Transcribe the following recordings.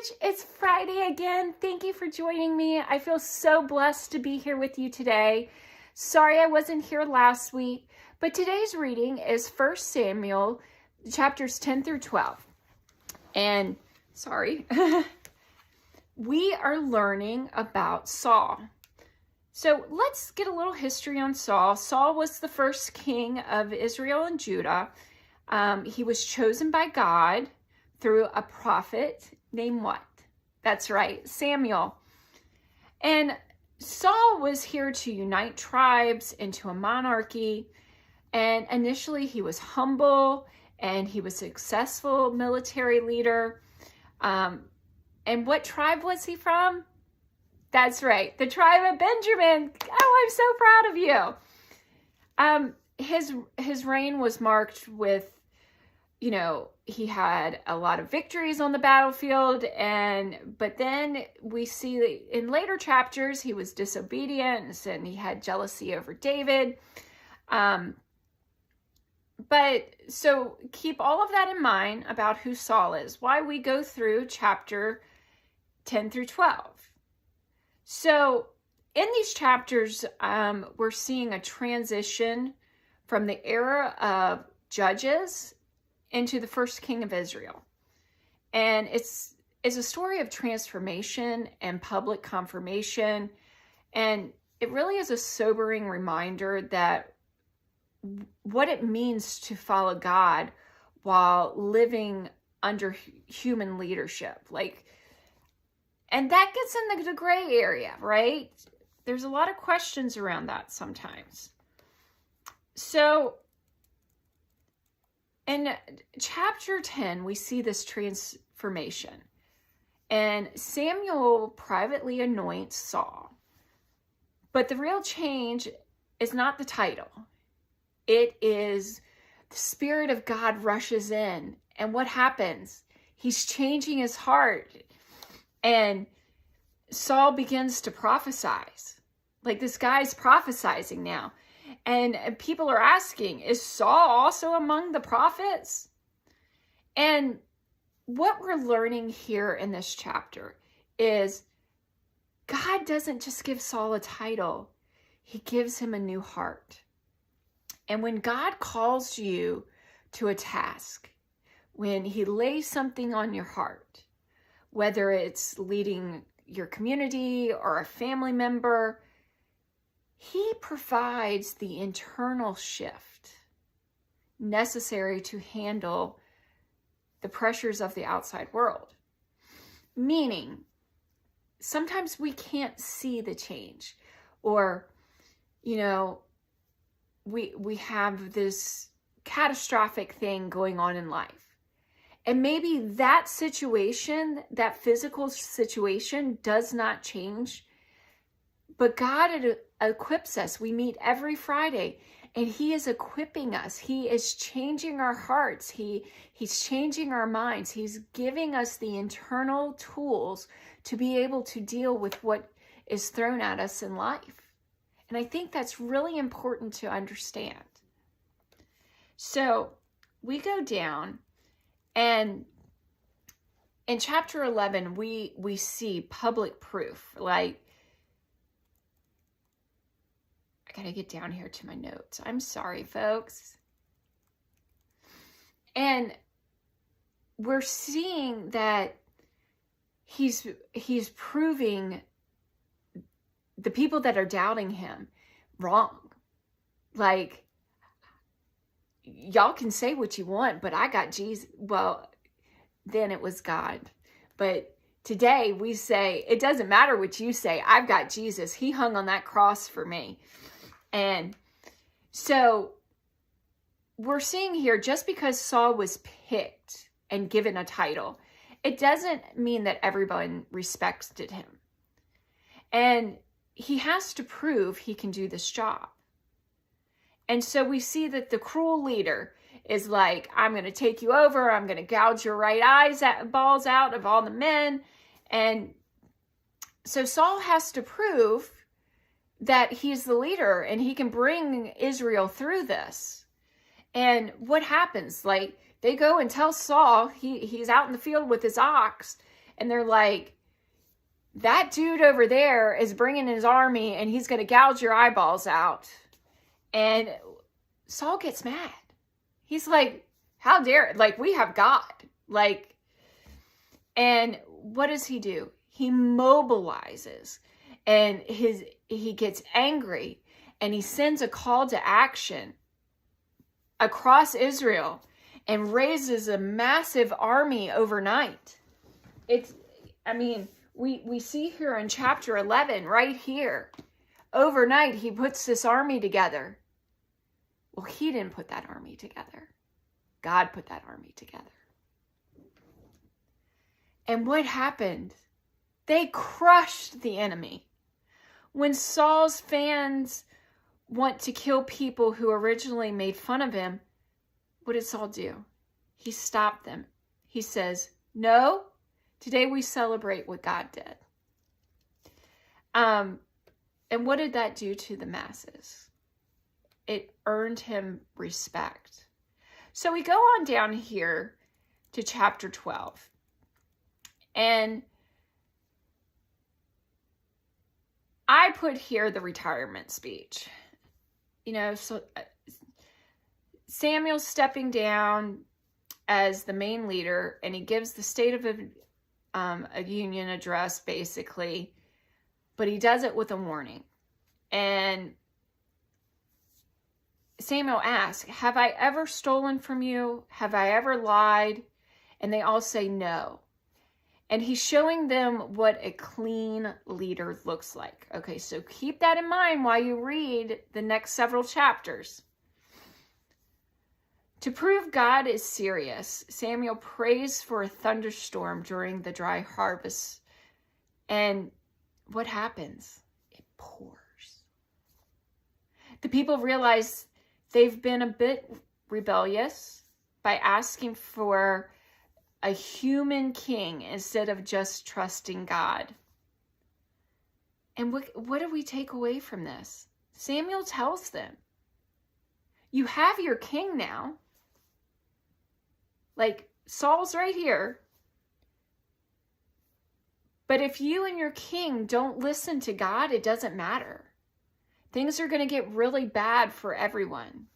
Church. It's Friday again. Thank you for joining me. I feel so blessed to be here with you today. Sorry I wasn't here last week, but today's reading is 1 Samuel chapters 10 through 12. And we are learning about Saul. So let's get a little history on Saul. Saul was the first king of Israel and Judah. He was chosen by God through a prophet named what? That's right, Samuel. And Saul was here to unite tribes into a monarchy. And initially he was humble and he was a successful military leader. And what tribe was he from? That's right, the tribe of Benjamin. Oh, I'm so proud of you. His reign was marked with, he had a lot of victories on the battlefield, but then we see that in later chapters he was disobedient and he had jealousy over David. But so keep all of that in mind about who Saul is, why we go through chapter 10 through 12. So in these chapters, we're seeing a transition from the era of judges into the first king of Israel. And it's a story of transformation and public confirmation. And it really is a sobering reminder that what it means to follow God while living under human leadership. And that gets in the gray area, right? There's a lot of questions around that sometimes. So in chapter 10, we see this transformation. And Samuel privately anoints Saul. But the real change is not the title. It is the Spirit of God rushes in. And what happens? He's changing his heart. And Saul begins to prophesy. Like, this guy's prophesying now. And people are asking, is Saul also among the prophets? And what we're learning here in this chapter is God doesn't just give Saul a title. He gives him a new heart. And when God calls you to a task, when he lays something on your heart, whether it's leading your community or a family member, he provides the internal shift necessary to handle the pressures of the outside world. Meaning, sometimes we can't see the change, or, we have this catastrophic thing going on in life. And maybe that situation, that physical situation, does not change. But God equips us. We meet every Friday, and he is equipping us. He is changing our hearts. He's changing our minds. He's giving us the internal tools to be able to deal with what is thrown at us in life. And I think that's really important to understand. So we go down, and in chapter 11, we see public proof. I gotta get down here to my notes. I'm sorry, folks. And we're seeing that he's proving the people that are doubting him wrong. Y'all can say what you want, but I got Jesus. Well, then it was God. But today we say, it doesn't matter what you say. I've got Jesus. He hung on that cross for me. And so we're seeing here, just because Saul was picked and given a title, it doesn't mean that everyone respected him. And he has to prove he can do this job. And so we see that the cruel leader is like, I'm going to take you over. I'm going to gouge your right balls out of all the men. And so Saul has to prove that he's the leader and he can bring Israel through this. And what happens? They go and tell Saul, he's out in the field with his ox, And they're like, that dude over there is bringing his army and he's going to gouge your eyeballs out. And Saul gets mad. He's like, how dare it? Like, we have God. Like, and what does he do? He mobilizes and he gets angry and he sends a call to action across Israel and raises a massive army overnight. We see here in chapter 11, right here, overnight, he puts this army together. Well, he didn't put that army together. God put that army together. And what happened? They crushed the enemy. When Saul's fans want to kill people who originally made fun of him, what did Saul do? He stopped them. He says, no, today we celebrate what God did. And what did that do to the masses? It earned him respect. So we go on down here to chapter 12. And I put here the retirement speech. So Samuel's stepping down as the main leader, and he gives the State of a Union address, basically, but he does it with a warning. And Samuel asks, have I ever stolen from you? Have I ever lied? And they all say no. And he's showing them what a clean leader looks like. Okay, so keep that in mind while you read the next several chapters. To prove God is serious, Samuel prays for a thunderstorm during the dry harvest. And what happens? It pours. The people realize they've been a bit rebellious by asking for a human king instead of just trusting God. And what do we take away from this? Samuel tells them, you have your king now. Like, Saul's right here. But if you and your king don't listen to God, it doesn't matter. Things are going to get really bad for everyone.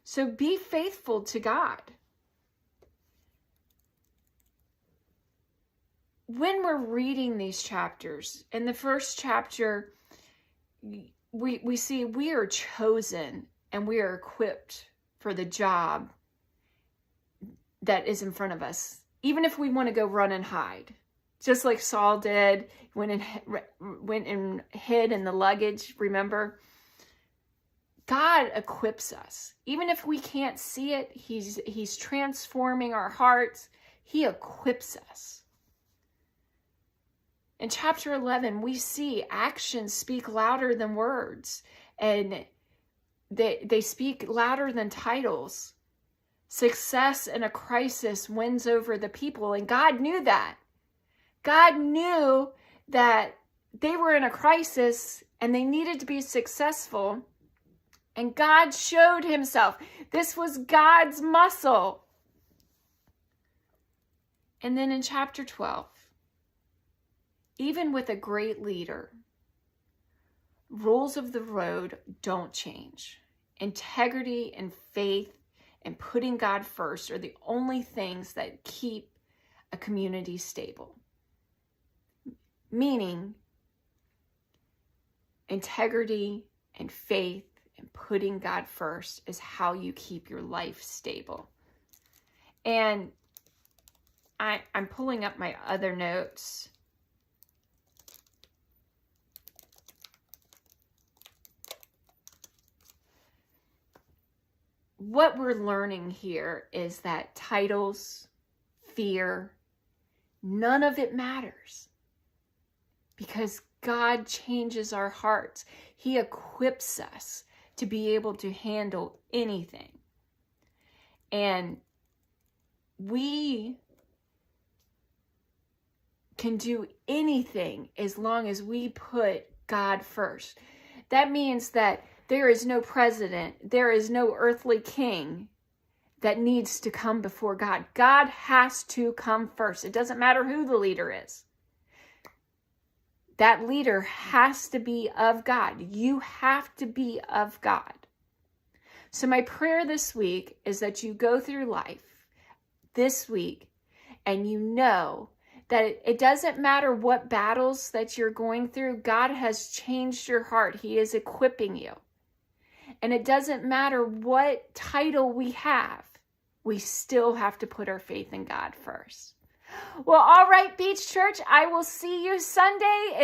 So be faithful to God. When we're reading these chapters, in the first chapter, we see we are chosen and we are equipped for the job that is in front of us, even if we want to go run and hide. Just like Saul did, went and hid in the luggage, remember? God equips us. Even if we can't see it, he's transforming our hearts. He equips us. In chapter 11, we see actions speak louder than words, and they speak louder than titles. Success in a crisis wins over the people, and God knew that. God knew that they were in a crisis and they needed to be successful, and God showed himself. This was God's muscle. And then in chapter 12, even with a great leader, rules of the road don't change. Integrity and faith and putting God first are the only things that keep a community stable. Meaning, integrity and faith and putting God first is how you keep your life stable. And I'm pulling up my other notes. What we're learning here is that titles, fear, none of it matters. Because God changes our hearts. He equips us to be able to handle anything. And we can do anything as long as we put God first. That means that there is no president, there is no earthly king that needs to come before God. God has to come first. It doesn't matter who the leader is. That leader has to be of God. You have to be of God. So my prayer this week is that you go through life this week and you know that it doesn't matter what battles that you're going through. God has changed your heart. He is equipping you. And it doesn't matter what title we have. We still have to put our faith in God first. Well, all right, Beach Church, I will see you Sunday.